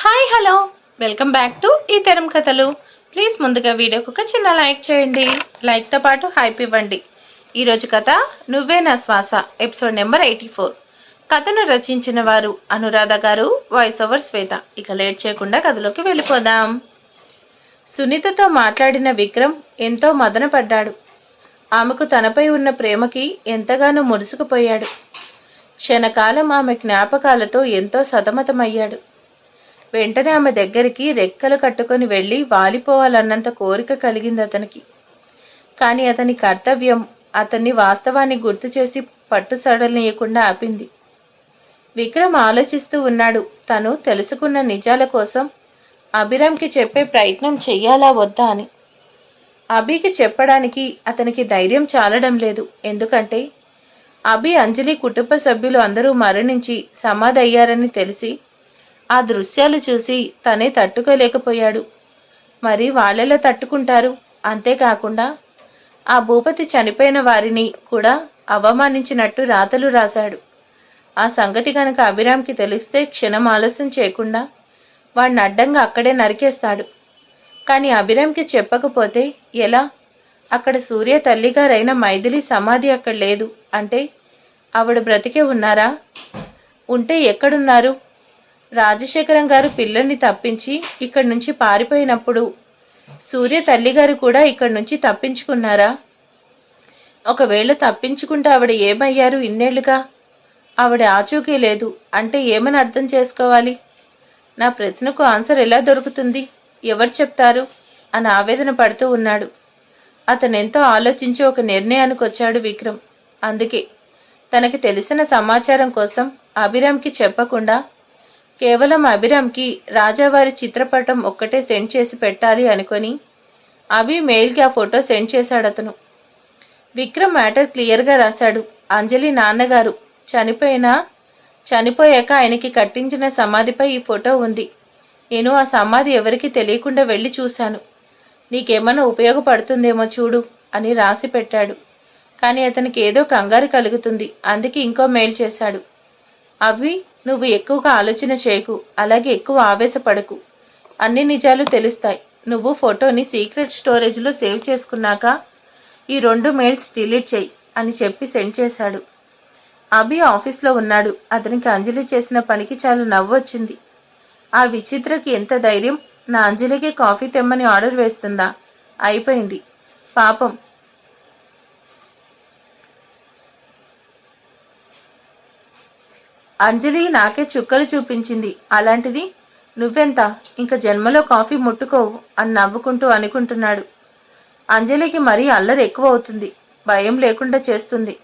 Hi hello welcome back to ఈ తరం కథలు. ప్లీజ్ ముందుగా వీడియోకి ఒక చిన్న లైక్ చేయండి. లైక్తో పాటు హైప్ ఇవ్వండి. ఈరోజు కథ నువ్వే నా శ్వాస ఎపిసోడ్ నెంబర్ 84. కథను రచించిన వారు అనురాధ గారు, వాయిస్ ఓవర్ శ్వేత. ఇక లేట్ చేయకుండా కథలోకి వెళ్ళిపోదాం. సునీతతో మాట్లాడిన విక్రమ్ ఎంతో మదనపడ్డాడు. ఆమెకు తనపై ఉన్న ప్రేమకి ఎంతగానో మురుసుకుపోయాడు. క్షణకాలం ఆమె జ్ఞాపకాలతో ఎంతో సతమతమయ్యాడు. వెంటనే ఆమె దగ్గరికి రెక్కలు కట్టుకొని వెళ్ళి వాలిపోవాలన్నంత కోరిక కలిగింది అతనికి. కానీ అతని కర్తవ్యం అతన్ని వాస్తవాన్ని గుర్తు చేసి పట్టు సడలనీయకుండా ఆపింది. విక్రమ్ ఆలోచిస్తూ ఉన్నాడు. తను తెలుసుకున్న నిజాల కోసం అభిరామ్కి చెప్పే ప్రయత్నం చెయ్యాలా వద్దా అని. అభికి చెప్పడానికి అతనికి ధైర్యం చాలడం లేదు. ఎందుకంటే అభి, అంజలి కుటుంబ సభ్యులు అందరూ మరణించి సమాధి అయ్యారని తెలిసి ఆ దృశ్యాలు చూసి తనే తట్టుకోలేకపోయాడు. మరి వాళ్ళెలా తట్టుకుంటారు? అంతేకాకుండా ఆ భూపతి చనిపోయిన వారిని కూడా అవమానించినట్టు రాతలు రాశాడు. ఆ సంగతి కనుక అభిరామ్కి తెలిస్తే క్షణం ఆలస్యం చేయకుండా వాడిని అడ్డంగా అక్కడే నరికేస్తాడు. కానీ అభిరామ్కి చెప్పకపోతే ఎలా? అక్కడ సూర్య తల్లిగారైన మైథిలి సమాధి అక్కడ లేదు అంటే ఆవిడ బ్రతికే ఉన్నారా? ఉంటే ఎక్కడున్నారు? రాజశేఖరం గారు పిల్లల్ని తప్పించి ఇక్కడి నుంచి పారిపోయినప్పుడు సూర్య తల్లిగారు కూడా ఇక్కడి నుంచి తప్పించుకున్నారా? ఒకవేళ తప్పించుకుంటే ఆవిడ ఏమయ్యారు ఇన్నేళ్లుగా? ఆవిడ ఆచూకీ లేదు అంటే ఏమని అర్థం చేసుకోవాలి? నా ప్రశ్నకు ఆన్సర్ ఎలా దొరుకుతుంది? ఎవరు చెప్తారు అని ఆవేదన పడుతూ ఉన్నాడు. అతనెంతో ఆలోచించి ఒక నిర్ణయానికి వచ్చాడు విక్రమ్. అందుకే తనకి తెలిసిన సమాచారం కోసం అభిరామ్కి చెప్పకుండా కేవలం అభిరామ్కి రాజావారి చిత్రపటం ఒక్కటే సెండ్ చేసి పెట్టాలి అనుకొని అభి మెయిల్కి ఆ ఫోటో సెండ్ చేశాడు అతను. విక్రమ్ మ్యాటర్ క్లియర్గా రాశాడు. అంజలి నాన్నగారు చనిపోయాక ఆయనకి కట్టించిన సమాధిపై ఈ ఫోటో ఉంది. నేను ఆ సమాధి ఎవరికి తెలియకుండా వెళ్ళి చూశాను. నీకేమైనా ఉపయోగపడుతుందేమో చూడు అని రాసి పెట్టాడు. కానీ అతనికి ఏదో కంగారు కలుగుతుంది. అందుకే ఇంకో మెయిల్ చేశాడు. అభి, నువ్వు ఎక్కువగా ఆలోచన చేయకు, అలాగే ఎక్కువ ఆవేశపడకు. అన్ని నిజాలు తెలుస్తాయి. నువ్వు ఫోటోని సీక్రెట్ స్టోరేజ్లో సేవ్ చేసుకున్నాక ఈ 2 మెయిల్స్ డిలీట్ చేయి అని చెప్పి సెండ్ చేశాడు. అభి ఆఫీస్లో ఉన్నాడు. అతనికి అంజలి చేసిన పనికి చాలా నవ్వు వచ్చింది. ఆ విచిత్రకి ఎంత ధైర్యం! నా అంజలికి కాఫీ తెమ్మని ఆర్డర్ వేస్తుందా? అయిపోయింది పాపం. అంజలి నాకే చుక్కలు చూపించింది. అలాంటిది నువ్వెంత? ఇంకా జన్మలో కాఫీ ముట్టుకోవు అని నవ్వుకుంటూ అనుకుంటున్నాడు. అంజలికి మరీ అల్లరి ఎక్కువ అవుతుంది, భయం లేకుండా చేస్తుంది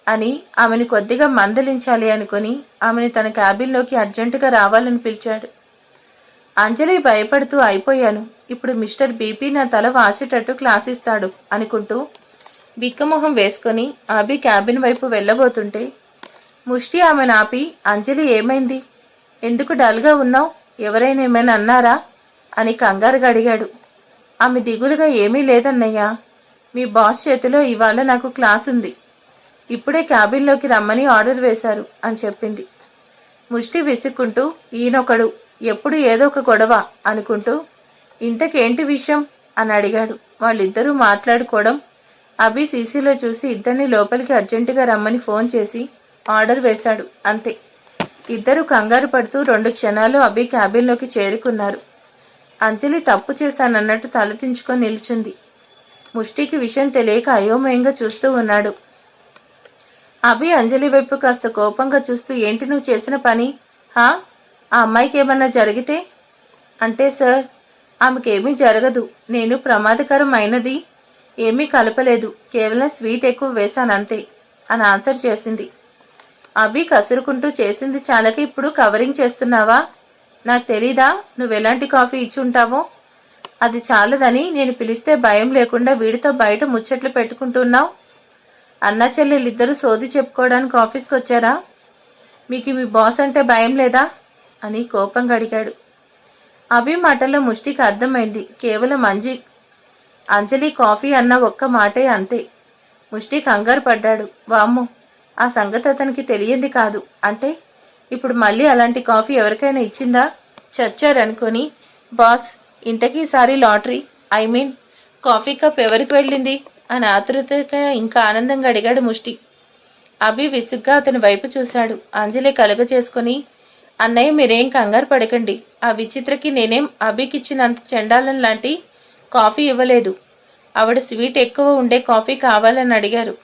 అని ఆమెను కొద్దిగా మందలించాలి అనుకుని ఆమెను తన క్యాబిన్లోకి అర్జెంటుగా రావాలని పిలిచాడు. అంజలి భయపడుతూ అయిపోయాను, ఇప్పుడు మిస్టర్ బీపీ నా తల వాచేటట్టు క్లాస్ ఇస్తాడు అనుకుంటూ బిక్కమొహం వేసుకొని అభి క్యాబిన్ వైపు వెళ్ళబోతుంటే ముష్టి ఆమె నాపి, అంజలి ఏమైంది? ఎందుకు డల్గా ఉన్నావు? ఎవరైనా ఏమైనా అన్నారా అని కంగారుగా అడిగాడు. ఆమె దిగులుగా ఏమీ లేదన్నయ్యా, మీ బాస్ చేతిలో ఇవాళ నాకు క్లాస్ ఉంది. ఇప్పుడే క్యాబిన్లోకి రమ్మని ఆర్డర్ వేశారు అని చెప్పింది. ముష్టి విసుక్కుంటూ ఈయనొకడు ఎప్పుడు ఏదో ఒక గొడవ అనుకుంటూ ఇంతకేంటి విషయం అని అడిగాడు. వాళ్ళిద్దరూ మాట్లాడుకోవడం అభి సీసీలో చూసి ఇద్దరిని లోపలికి అర్జెంటుగా రమ్మని ఫోన్ చేసి ఆర్డర్ వేశాడు. అంతే. ఇద్దరు కంగారు పడుతూ 2 క్షణాలు అభి క్యాబిన్లోకి చేరుకున్నారు. అంజలి తప్పు చేశానన్నట్టు తలదించుకొని నిల్చుంది. ముష్టికి విషయం తెలియక అయోమయంగా చూస్తూ ఉన్నాడు. అభి అంజలి వైపు కాస్త కోపంగా చూస్తూ ఏంటి నువ్వు చేసిన పని? ఆ అమ్మాయికి ఏమన్నా జరిగితే? అంటే సార్, ఆమెకేమీ జరగదు. నేను ప్రమాదకరం అయినది ఏమీ కలపలేదు, కేవలం స్వీట్ ఎక్కువ వేశానంతే అని ఆన్సర్ చేసింది. అభి కసురుకుంటూ చేసింది చాలక ఇప్పుడు కవరింగ్ చేస్తున్నావా? నాకు తెలీదా నువ్వెలాంటి కాఫీ ఇచ్చి ఉంటావో? అది చాలదని నేను పిలిస్తే భయం లేకుండా వీడితో బయట ముచ్చట్లు పెట్టుకుంటున్నావు. అన్నా చెల్లెలిద్దరూ సోది చెప్పుకోవడానికి ఆఫీస్కి వచ్చారా? మీకు మీ బాస్ అంటే భయం లేదా అని కోపంగా అడిగాడు. అభి మాటల్లో ముష్టికి అర్థమైంది. కేవలం అంజలి కాఫీ అన్న ఒక్క మాటే, అంతే. ముష్టి కంగారు పడ్డాడు. వామ్మో, ఆ సంగతి అతనికి తెలియంది కాదు. అంటే ఇప్పుడు మళ్ళీ అలాంటి కాఫీ ఎవరికైనా ఇచ్చిందా? చచ్చారనుకొని, బాస్ ఇంతకీసారి లాటరీ కాఫీ కప్ ఎవరికి వెళ్ళింది అని ఆతృతగా ఇంకా ఆనందంగా అడిగాడు ముష్టి. అభి విసుగ్గా అతని వైపు చూశాడు. అంజలి కలుగ చేసుకుని, అన్నయ్య మీరేం కంగారు పడకండి. ఆ విచిత్రకి నేనేం అభికిచ్చినంత చెండాలం లాంటి కాఫీ ఇవ్వలేదు. ఆవిడ స్వీట్ ఎక్కువ ఉండే కాఫీ కావాలని అడిగారు.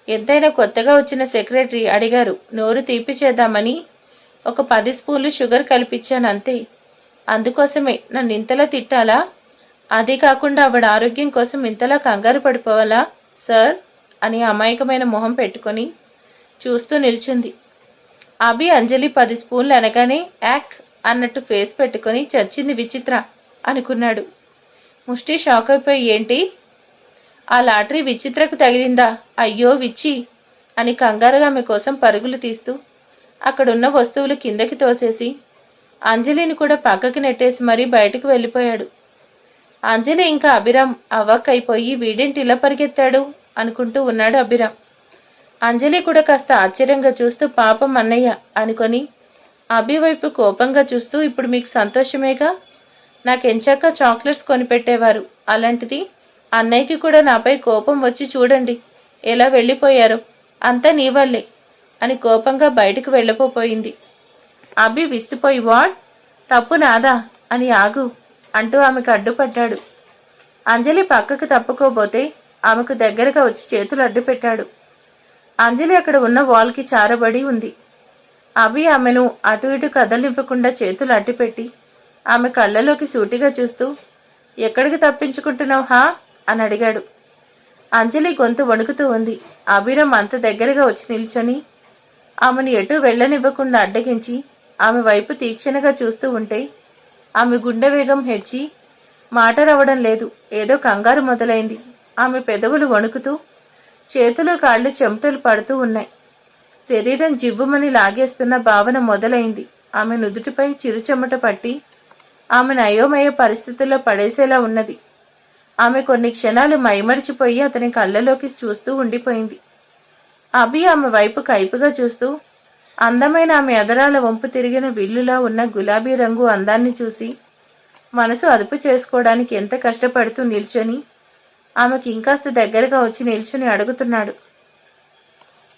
ఎంతైనా కొత్తగా వచ్చిన సెక్రటరీ అడిగారు. నోరు తీపి చేద్దామని ఒక 10 స్పూన్లు షుగర్ కలిపిచ్చాను అంతే. అందుకోసమే నన్ను ఇంతలా తిట్టాలా? అదే కాకుండా ఆవిడ ఆరోగ్యం కోసం ఇంతలా కంగారు పడిపోవాలా సార్ అని అమాయకమైన మొహం పెట్టుకొని చూస్తూ నిల్చుంది. అభి అంజలి 10 స్పూన్లు అనగానే యాక్ అన్నట్టు ఫేస్ పెట్టుకొని చచ్చింది విచిత్ర అనుకున్నాడు. ముష్టి షాక్ అయిపోయి, ఏంటి ఆ లాటరీ విచిత్రకు తగిలిందా? అయ్యో విచ్చి అని కంగారుగా ఆమె కోసం పరుగులు తీస్తూ అక్కడున్న వస్తువులు కిందకి తోసేసి అంజలిని కూడా పక్కకి నెట్టేసి మరీ బయటకు వెళ్ళిపోయాడు. అంజలి ఇంకా అభిరామ్ అవాక్కైపోయి వీడేంటి ఇలా పరిగెత్తాడు అనుకుంటూ ఉన్నాడు అభిరామ్. అంజలి కూడా కాస్త ఆశ్చర్యంగా చూస్తూ పాపం అన్నయ్య అనుకొని అభి వైపు కోపంగా చూస్తూ, ఇప్పుడు మీకు సంతోషమేగా? నాకెంచాక చాక్లెట్స్ కొనిపెట్టేవారు, అలాంటిది అన్నయ్యకి కూడా నాపై కోపం వచ్చి చూడండి ఎలా వెళ్ళిపోయారో, అంతా నీ వల్లే అని కోపంగా బయటకు వెళ్ళిపోయింది. అభి విస్తుపోయి, వాట్, తప్పు నాదా అని ఆగు అంటూ ఆమెకు అడ్డుపడ్డాడు. అంజలి పక్కకు తప్పుకోబోతే ఆమెకు దగ్గరగా వచ్చి చేతులు అడ్డుపెట్టాడు. అంజలి అక్కడ ఉన్న వాల్కి చారబడి ఉంది. అభి ఆమెను అటు ఇటు కదలివ్వకుండా చేతులు అడ్డుపెట్టి ఆమె కళ్ళలోకి సూటిగా చూస్తూ, ఎక్కడికి తప్పించుకుంటున్నావు హా అని అడిగాడు. అంజలి గొంతు వణుకుతూ ఉంది. అభిరామ్ అంత దగ్గరగా వచ్చి నిల్చొని ఆమెను ఎటూ వెళ్ళనివ్వకుండా అడ్డగించి ఆమె వైపు తీక్షణగా చూస్తూ ఉంటే ఆమె గుండె వేగం హెచ్చి మాట రావడం లేదు. ఏదో కంగారు మొదలైంది. ఆమె పెదవులు వణుకుతూ చేతులు కాళ్ళు చెమటలు పడుతూ ఉన్నాయి. శరీరం జివ్వుమని లాగేస్తున్న భావన మొదలైంది. ఆమె నుదుటిపై చిరుచెమట పట్టి ఆమెను అయోమయ పరిస్థితుల్లో పడేసేలా ఉన్నది. ఆమె కొన్ని క్షణాలు మైమరిచిపోయి అతని కళ్ళలోకి చూస్తూ ఉండిపోయింది. అభి ఆమె వైపు కైపుగా చూస్తూ అందమైన ఆమె ఎదరాల వంపు తిరిగిన విల్లులా ఉన్న గులాబీ రంగు అందాన్ని చూసి మనసు అదుపు చేసుకోవడానికి ఎంత కష్టపడుతూ నిల్చొని ఆమెకి ఇంకాస్త దగ్గరగా వచ్చి నిల్చుని అడుగుతున్నాడు.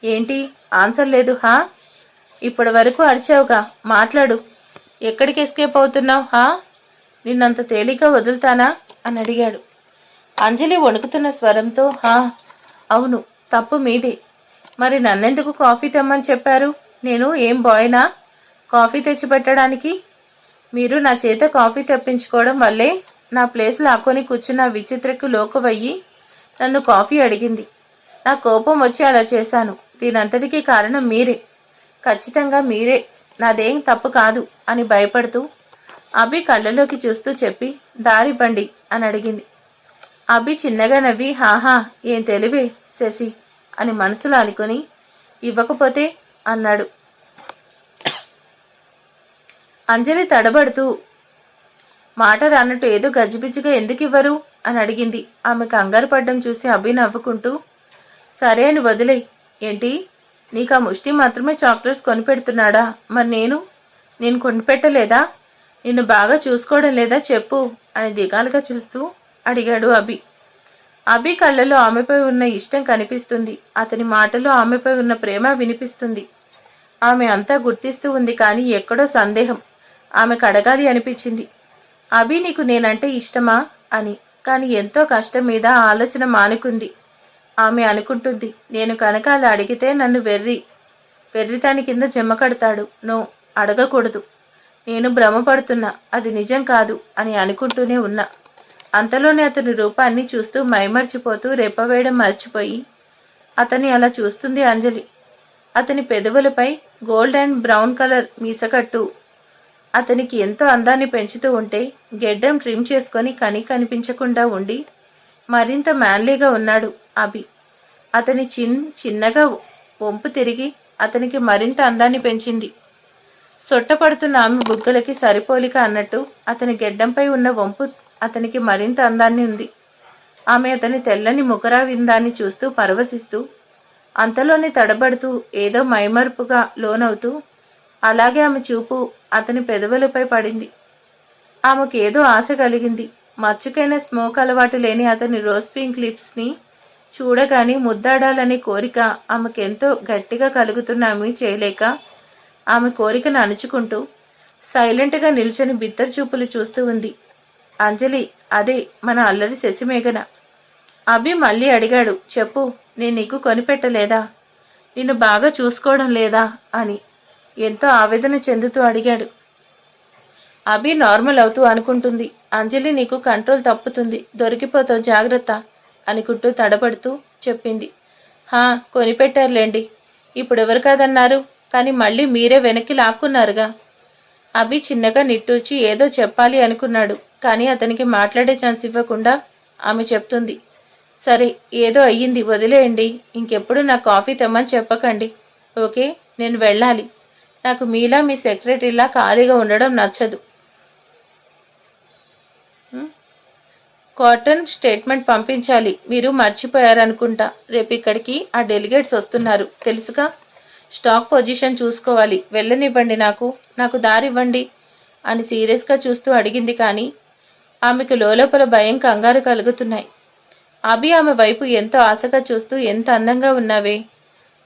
ఏంటి ఆన్సర్ లేదు హా? ఇప్పటి వరకు అరిచావుగా, మాట్లాడు. ఎక్కడికి ఎస్కేప్ అవుతున్నావు హా? నిన్నంత తేలిక వదులుతానా అని అడిగాడు. అంజలి వణుకుతున్న స్వరంతో, హా అవును, తప్పు మీదే. మరి నన్నెందుకు కాఫీ తెమ్మని చెప్పారు? నేను ఏం బాయ్నా కాఫీ తెచ్చిపెట్టడానికి? మీరు నా చేత కాఫీ తెప్పించుకోవడం వల్లే నా ప్లేస్ లాక్కొని కూర్చున్న విచిత్రకు లోకువయ్యి నన్ను కాఫీ అడిగింది. నా కోపం వచ్చి అలా చేశాను. దీనంతటికీ కారణం మీరే, ఖచ్చితంగా మీరే, నాదేం తప్పు కాదు అని భయపడుతూ అభి కళ్ళలోకి చూస్తూ చెప్పి, దారివ్వండి అని అడిగింది. అభి చిన్నగా నవ్వి, హాహా ఏం తెలివే శశి అని మనసులో అనుకుని, ఇవ్వకపోతే అన్నాడు. అంజలి తడబడుతూ మాట రానట్టు ఏదో గజిబిజిగా ఎందుకు ఇవ్వరు అని అడిగింది. ఆమె కంగారు పడ్డం చూసి అభి నవ్వుకుంటూ, సరే అని వదిలే. ఏంటి, నీకు ఆ ముష్టి మాత్రమే చాక్లెట్స్ కొనిపెడుతున్నాడా? మరి నేను కొనిపెట్టలేదా? నిన్ను బాగా చూసుకోవడం లేదా చెప్పు అని దిగాలుగా చూస్తూ అడిగాడు అభి. అభి కళ్ళలో ఆమెపై ఉన్న ఇష్టం కనిపిస్తుంది. అతని మాటలో ఆమెపై ఉన్న ప్రేమ వినిపిస్తుంది. ఆమె అంతా గుర్తిస్తూ ఉంది. కానీ ఎక్కడో సందేహం ఆమెకు అడగాలి అనిపించింది. అభి నీకు నేనంటే ఇష్టమా అని. కానీ ఎంతో కష్టం మీద ఆలోచన మానుకుంది. ఆమె అనుకుంటుంది, నేను కనుక అలా అడిగితే నన్ను వెర్రితాని కింద జమ కడతాడు. నో, అడగకూడదు. నేను భ్రమపడుతున్నా, అది నిజం కాదు అని అనుకుంటూనే ఉన్నా. అంతలోనే అతని రూపాన్ని చూస్తూ మైమర్చిపోతూ రెప్పవేయడం మర్చిపోయి అతన్ని అలా చూస్తుంది అంజలి. అతని పెదవులపై గోల్డ్ అండ్ బ్రౌన్ కలర్ మీసకట్టు అతనికి ఎంతో అందాన్ని పెంచుతూ ఉంటే, గెడ్డం ట్రిమ్ చేసుకొని కనిపించకుండా ఉండి మరింత మ్యాన్లీగా ఉన్నాడు అభి. అతని చిన్నగా వంపు తిరిగి అతనికి మరింత అందాన్ని పెంచింది. సొట్టపడుతున్న ఆమె బుగ్గలకి సరిపోలిక అన్నట్టు అతని గెడ్డంపై ఉన్న వంపు అతనికి మరింత అందాన్ని ఉంది. ఆమె అతని తెల్లని ముఖరా విందాన్ని చూస్తూ పరవశిస్తూ అంతలోనే తడబడుతూ ఏదో మైమర్పుగా లోనవుతూ అలాగే ఆమె చూపు అతని పెదవులపై పడింది. ఆమెకేదో ఆశ కలిగింది. మచ్చుకైన స్మోక్ అలవాటు లేని అతని రోజ్ పింక్ లిప్స్ని చూడగాని ముద్దాడాలనే కోరిక ఆమెకెంతో గట్టిగా కలుగుతున్న ఆమె చేయలేక ఆమె కోరికను అణుచుకుంటూ సైలెంట్గా నిల్చొని బిత్తర్ చూపులు చూస్తూ ఉంది. అంజలి, అదే మన అల్లరి శశిమేఘన. అభి మళ్ళీ అడిగాడు, చెప్పు, నేను నీకు కొనిపెట్టలేదా? నిన్ను బాగా చూసుకోవడం లేదా అని ఎంతో ఆవేదన చెందుతూ అడిగాడు. అభి నార్మల్ అవుతూ అనుకుంటుంది, అంజలి నీకు కంట్రోల్ తప్పుతుంది, దొరికిపోతావు, జాగ్రత్త అనుకుంటూ తడబడుతూ చెప్పింది. కొనిపెట్టారులేండి, ఇప్పుడెవరు కాదన్నారు, కానీ మళ్ళీ మీరే వెనక్కి లాక్కున్నారుగా. అభి చిన్నగా నిట్టూర్చి ఏదో చెప్పాలి అనుకున్నాడు, కానీ అతనికి మాట్లాడే ఛాన్స్ ఇవ్వకుండా ఆమె చెప్తుంది, సరే ఏదో అయ్యింది, వదిలేయండి, ఇంకెప్పుడు నా కాఫీ తెమ్మని చెప్పకండి, ఓకే? నేను వెళ్ళాలి. నాకు మీలా మీ సెక్రటరీలా ఖాళీగా ఉండడం నచ్చదు. కాటన్ స్టేట్మెంట్ పంపించాలి, మీరు మర్చిపోయారనుకుంటా. రేపు ఇక్కడికి ఆ డెలిగేట్స్ వస్తున్నారు, తెలుసుగా. స్టాక్ పొజిషన్ చూసుకోవాలి, వెళ్ళనివ్వండి, నాకు దారివ్వండి అని సీరియస్గా చూస్తూ అడిగింది. కానీ ఆమెకు లోపల భయం, కంగారు కలుగుతున్నాయి. అభి ఆమె వైపు ఎంతో ఆశగా చూస్తూ, ఎంత అందంగా ఉన్నావే,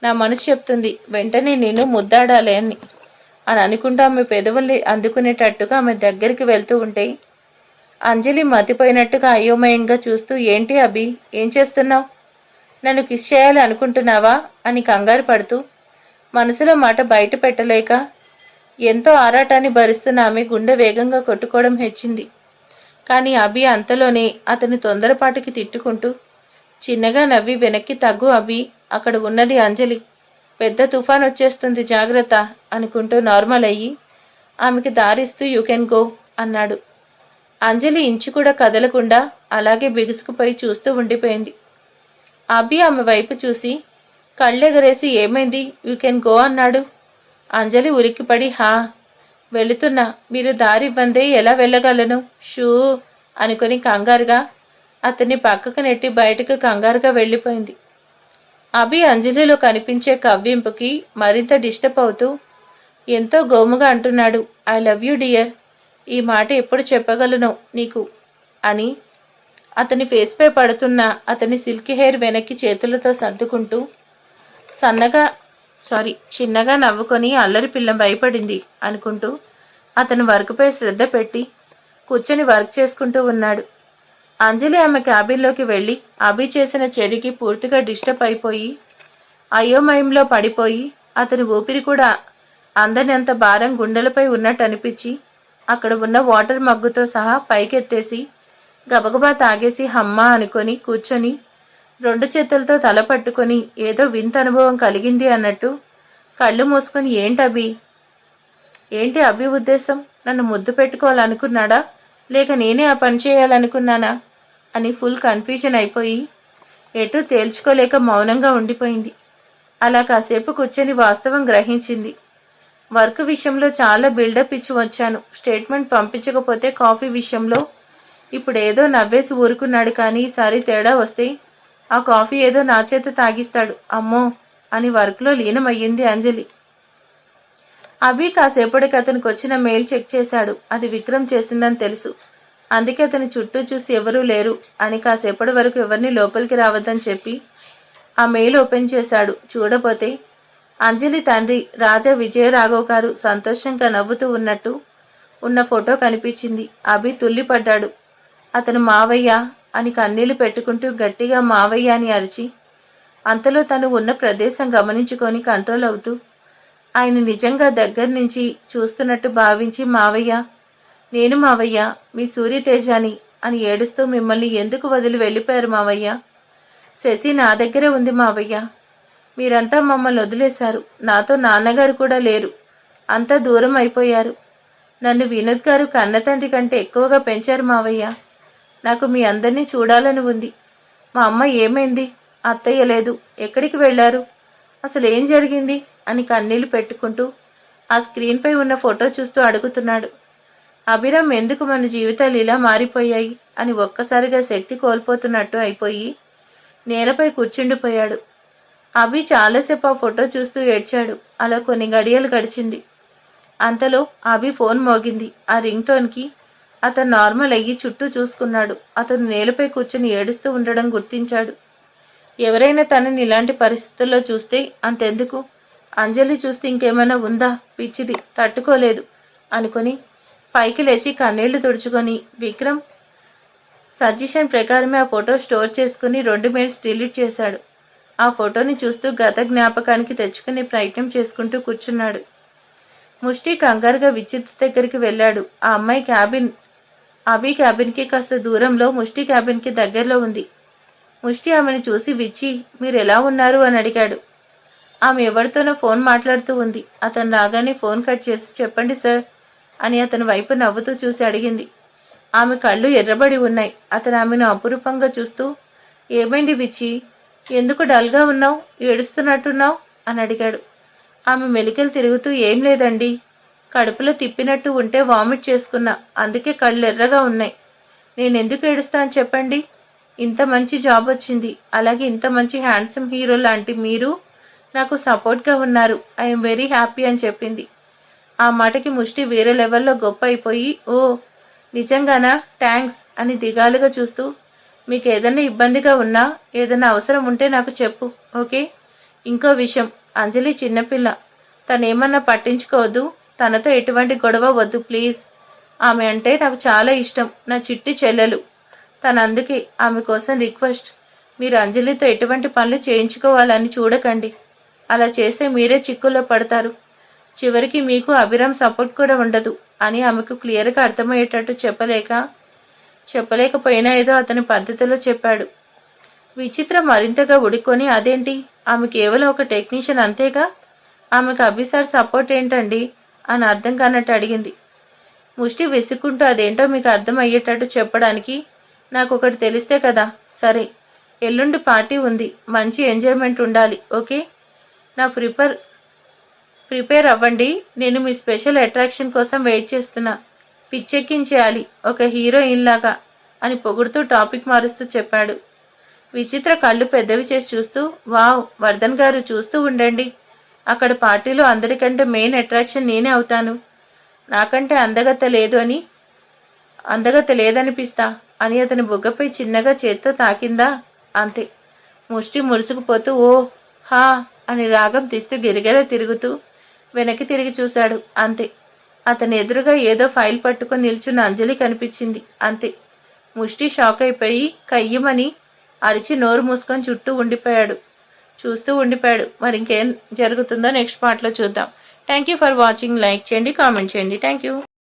నా మనసు చెప్తుంది వెంటనే నేను ముద్దాడాలి అని అనుకుంటూ ఆమె పెదవుల్ని అందుకునేటట్టుగా ఆమె దగ్గరికి వెళ్తూ ఉంటే అంజలి మతిపోయినట్టుగా అయోమయంగా చూస్తూ, ఏంటి అభి, ఏం చేస్తున్నావు? నన్ను కిస్ చేయాలి అనుకుంటున్నావా అని కంగారు పడుతూ మనసులో మాట బయట పెట్టలేక ఎంతో ఆరాటాన్ని భరిస్తున్న ఆమె గుండె వేగంగా కొట్టుకోవడం హెచ్చింది. కానీ అభి అంతలోనే అతని తొందరపాటుకి తిట్టుకుంటూ చిన్నగా నవ్వి, వెనక్కి తగ్గు అభి, అక్కడ ఉన్నది అంజలి, పెద్ద తుఫాన్ వచ్చేస్తుంది, జాగ్రత్త అనుకుంటూ నార్మల్ అయ్యి ఆమెకి దారిస్తూ యూ కెన్ గో అన్నాడు. అంజలి ఇంచు కూడా కదలకుండా అలాగే బిగుసుకుపోయి చూస్తూ ఉండిపోయింది. అభి ఆమె వైపు చూసి కళ్ళెగరేసి, ఏమైంది, యూ కెన్ గో అన్నాడు. అంజలి ఉలిక్కిపడి, వెళుతున్నా, మీరు దారివ్వందే ఎలా వెళ్ళగలను, షూ అనుకుని కంగారుగా అతన్ని పక్కకు నెట్టి బయటకు కంగారుగా వెళ్ళిపోయింది. అభి అంజలిలో కనిపించే కవ్వింపుకి మరింత డిస్టర్బ్ అవుతూ ఎంతో గోముగా అంటున్నాడు, ఐ లవ్ యూ డియర్, ఈ మాట ఎప్పుడు చెప్పగలను నీకు అని అతని ఫేస్పై పడుతున్న అతని సిల్కీ హెయిర్ వెనక్కి చేతులతో సర్దుకుంటూ చిన్నగా నవ్వుకొని అల్లరి పిల్ల భయపడింది అనుకుంటూ అతను వర్క్పై శ్రద్ధ పెట్టి కూర్చొని వర్క్ చేసుకుంటూ ఉన్నాడు. అంజలి ఆమె క్యాబిన్లోకి వెళ్ళి అభి చేసిన చర్యకి పూర్తిగా డిస్టర్బ్ అయిపోయి అయోమయంలో పడిపోయి అతని ఊపిరి కూడా అందనంత భారం గుండెలపై ఉన్నట్టు అనిపించి అక్కడ ఉన్న వాటర్ మగ్గుతో సహా పైకెత్తేసి గబగబా తాగేసి హమ్మా అనుకొని కూర్చొని 2 చేతులతో తల పట్టుకొని ఏదో వింత అనుభవం కలిగింది అన్నట్టు కళ్ళు మూసుకొని, ఏంటి అభి ఉద్దేశం, నన్ను ముద్దు పెట్టుకోవాలనుకున్నాడా, లేక నేనే ఆ పని చేయాలనుకున్నానా అని ఫుల్ కన్ఫ్యూజన్ అయిపోయి ఎటూ తేల్చుకోలేక మౌనంగా ఉండిపోయింది. అలా కాసేపు కూర్చొని వాస్తవం గ్రహించింది. వర్క్ విషయంలో చాలా బిల్డప్ ఇచ్చి వచ్చాను, స్టేట్మెంట్ పంపించకపోతే కాఫీ విషయంలో ఇప్పుడు ఏదో నవ్వేసి ఊరుకున్నాడు, కానీ ఈసారి తేడా వస్తే ఆ కాఫీ ఏదో నా చేత తాగిస్తాడు, అమ్మో అని వర్క్లో లీనమయ్యింది అంజలి. అభి కాసేపటికి అతనికి వచ్చిన మెయిల్ చెక్ చేశాడు. అది విక్రమ్ చేసిందని తెలుసు. అందుకే అతని చుట్టూ చూసి ఎవరూ లేరు అని కాసేపటి వరకు ఎవరిని లోపలికి రావద్దని చెప్పి ఆ మెయిల్ ఓపెన్ చేశాడు. చూడపోతే అంజలి తండ్రి రాజా విజయరాఘవ్ గారు సంతోషంగా నవ్వుతూ ఉన్నట్టు ఉన్న ఫోటో కనిపించింది. అభి తుల్లిపడ్డాడు. అతను మావయ్య అని కన్నీళ్లు పెట్టుకుంటూ గట్టిగా మావయ్య అని అరిచి అంతలో తను ఉన్న ప్రదేశం గమనించుకొని కంట్రోల్ అవుతూ ఆయన నిజంగా దగ్గర నుంచి చూస్తున్నట్టు భావించి, మావయ్య, నేను మావయ్య, మీ సూర్యతేజాని అని ఏడుస్తూ, మిమ్మల్ని ఎందుకు వదిలి వెళ్ళిపోయారు మావయ్య, శశి నా దగ్గరే ఉంది మావయ్య, మీరంతా మమ్మల్ని వదిలేశారు, నాతో నాన్నగారు కూడా లేరు, అంతా దూరం అయిపోయారు, నన్ను వినోద్ గారు కన్నతండ్రి కంటే ఎక్కువగా పెంచారు మావయ్య, నాకు మీ అందరినీ చూడాలని ఉంది, మా అమ్మ ఏమైంది, అత్తయ్య లేదు, ఎక్కడికి వెళ్ళారు, అసలు ఏం జరిగింది అని కన్నీళ్లు పెట్టుకుంటూ ఆ స్క్రీన్పై ఉన్న ఫోటో చూస్తూ అడుగుతున్నాడు. అభిరామ్ ఎందుకు మన జీవితాలు ఇలా మారిపోయాయి అని ఒక్కసారిగా శక్తి కోల్పోతున్నట్టు అయిపోయి నేలపై కూర్చుండిపోయాడు. అభి చాలాసేపు ఆ ఫోటో చూస్తూ ఏడ్చాడు. అలా కొన్ని గడియలు గడిచింది. అంతలో అభి ఫోన్ మోగింది. ఆ రింగ్ టోన్కి అతను నార్మల్ అయ్యి చుట్టూ చూసుకున్నాడు. అతను నేలపై కూర్చుని ఏడుస్తూ ఉండడం గుర్తించాడు. ఎవరైనా తనని ఇలాంటి పరిస్థితుల్లో చూస్తే అంతెందుకు, అంజలి చూస్తే ఇంకేమైనా ఉందా, పిచ్చిది, తట్టుకోలేదు అనుకుని పైకి లేచి కన్నీళ్లు తుడుచుకొని విక్రమ్ సజెషన్ ప్రకారమే ఆ ఫోటో స్టోర్ చేసుకుని 2 మెయిల్స్ డిలీట్ చేశాడు. ఆ ఫోటోని చూస్తూ గత జ్ఞాపకానికి తెచ్చుకునే ప్రయత్నం చేసుకుంటూ కూర్చున్నాడు. ముష్టి కంగారుగా విచిత్ర దగ్గరికి వెళ్ళాడు. ఆ అమ్మాయి క్యాబిన్ అభి క్యాబిన్కి కాస్త దూరంలో ముష్టి క్యాబిన్కి దగ్గరలో ఉంది. ముష్టి ఆమెను చూసి విచ్చి, మీరు ఎలా ఉన్నారు అని అడిగాడు. ఆమె ఎవరితోనో ఫోన్ మాట్లాడుతూ ఉంది. అతను రాగానే ఫోన్ కట్ చేసి చెప్పండి సార్ అని అతని వైపు నవ్వుతూ చూసి అడిగింది. ఆమె కళ్ళు ఎర్రబడి ఉన్నాయి. అతను ఆమెను అపురూపంగా చూస్తూ ఏమైంది విచ్చి, ఎందుకు డల్గా ఉన్నావు, ఏడుస్తున్నట్టున్నావు అని అడిగాడు. ఆమె మెలికలు తిరుగుతూ ఏం లేదండి, కడుపులో తిప్పినట్టు ఉంటే వామిట్ చేసుకున్నా, అందుకే కళ్ళు ఎర్రగా ఉన్నాయి. నేనెందుకు ఏడుస్తాను చెప్పండి, ఇంత మంచి జాబ్ వచ్చింది, అలాగే ఇంత మంచి హ్యాండ్సమ్ హీరో లాంటి మీరు నాకు సపోర్ట్గా ఉన్నారు, ఐఎమ్ వెరీ హ్యాపీ అని చెప్పింది. ఆ మాటకి ముష్టి వేరే లెవెల్లో గొప్ప అయిపోయి ఓ నిజంగానా, థ్యాంక్స్ అని దిగాలుగా చూస్తూ మీకు ఏదైనా ఇబ్బందిగా ఉన్నా, ఏదైనా అవసరం ఉంటే నాకు చెప్పు, ఓకే. ఇంకో విషయం, అంజలి చిన్నపిల్ల, తనేమన్నా పట్టించుకోవద్దు, తనతో ఎటువంటి గొడవ వద్దు ప్లీజ్. ఆమె అంటే నాకు చాలా ఇష్టం, నా చిట్టి చెల్లెలు తను, అందుకే ఆమె కోసం రిక్వెస్ట్, మీరు అంజలితో ఎటువంటి పనులు చేయించుకోవాలని చూడకండి, అలా చేస్తే మీరే చిక్కుల్లో పడతారు, చివరికి మీకు అభిరామ్ సపోర్ట్ కూడా ఉండదు అని ఆమెకు క్లియర్గా అర్థమయ్యేటట్టు చెప్పలేకపోయినా ఏదో అతని పద్ధతిలో చెప్పాడు. విచిత్ర మరింతగా ఉడికొని అదేంటి, ఆమె కేవలం ఒక టెక్నీషియన్ అంతేగా, ఆమెకు అభిసార్ సపోర్ట్ ఏంటండి అని అర్థం కానట్టు అడిగింది. ముష్టి విసుక్కుంటూ అదేంటో మీకు అర్థం అయ్యేటట్టు చెప్పడానికి నాకు ఒకటి తెలిస్తే కదా. సరే, ఎల్లుండి పార్టీ ఉంది, మంచి ఎంజాయ్మెంట్ ఉండాలి, ఓకే. నా ప్రిపేర్ అవ్వండి, నేను మీ స్పెషల్ అట్రాక్షన్ కోసం వెయిట్ చేస్తున్నా, పిచ్చెక్కించేయాలి ఒక హీరోయిన్ లాగా అని పొగుడుతూ టాపిక్ మారుస్తూ చెప్పాడు. విచిత్ర కళ్ళు పెద్దవి చేసి చూస్తూ వావ్ వర్ధన్ గారు, చూస్తూ ఉండండి, అక్కడ పార్టీలో అందరికంటే మెయిన్ అట్రాక్షన్ నేనే అవుతాను, నాకంటే అందగత లేదనిపిస్తా అని అతని బుగ్గపై చిన్నగా చేత్తో తాకిందా, అంతే. ముష్టి మురుసుకుపోతూ ఓ హా అని రాగం తీస్తూ గిరిగెర తిరుగుతూ వెనక్కి తిరిగి చూశాడు, అంతే. అతని ఎదురుగా ఏదో ఫైల్ పట్టుకొని నిల్చున్న అంజలి కనిపించింది, అంతే. ముష్టి షాక్ అయిపోయి కయ్యమని అరిచి నోరు మూసుకొని చూస్తూ ఉండిపోయాడు. మరి ఇంకేం జరుగుతుందో నెక్స్ట్ పార్ట్లో చూద్దాం. Thank you for watching. Like చేయండి, కామెంట్ చేయండి. Thank you.